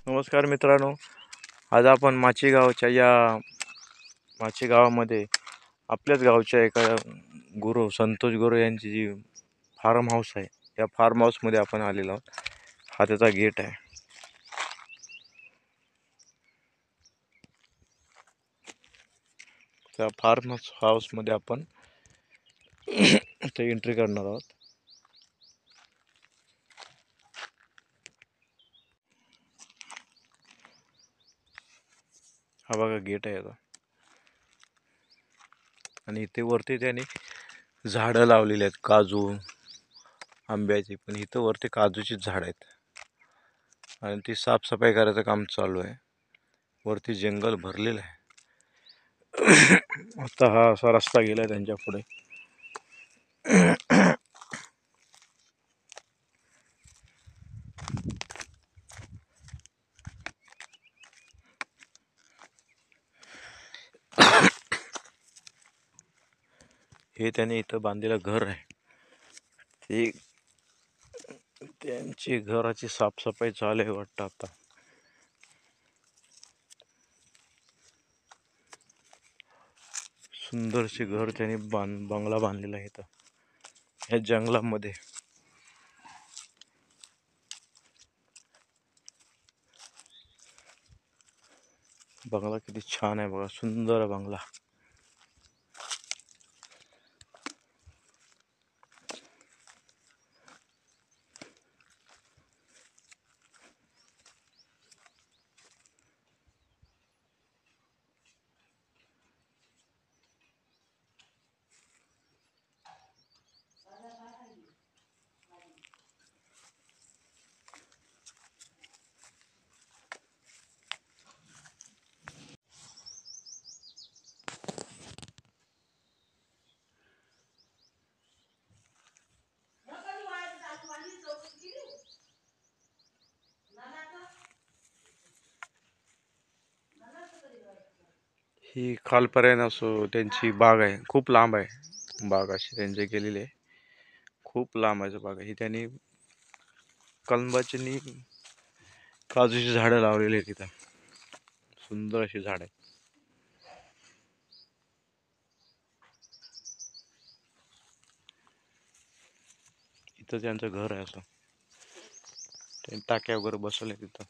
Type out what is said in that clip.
नमस्कार मित्रांनो, आज आपण माची गावामध्ये आपल्याच गावच्या एका गुरु संतोष गुरु यांची जी फार्म हाऊस आहे, या फार्म हाऊसमध्ये आपण आलेलो आहोत. हा त्याचा गेट आहे. त्या फार्म हाऊसमध्ये आपण ते एंट्री करणार आहोत. हा बघा गेट आहे आता. आणि इथे वरती त्याने झाडं लावलेली आहेत, काजू आंब्याची. पण इथं वरती काजूची झाड आहेत आणि ती साफसफाई करायचं काम चालू आहे. वरती जंगल भरलेलं आहे. आता हा असा रस्ता गेलाय त्यांच्या पुढे. हे त्याने इथं बांधलेलं घर आहे. ते त्यांची घराची साफसफाई चालू आहे वाटतं आता. सुंदरसे घर त्याने बंगला बांधलेला आहे इथं ह्या जंगलामध्ये. बंगला किती छान आहे बघा, सुंदर बंगला. ही खालपर्यंत असो त्यांची बाग आहे, खूप लांब आहे बाग अशी त्यांची केलेली आहे. खूप लांब आहे बाग. ही त्यांनी कलबाची आणि काजूची झाडं लावलेली आहेत तिथं. सुंदर अशी झाड आहे. इथं त्यांचं घर आहे असं. त्यांनी टाक्या वगैरे बसवल्या तिथं.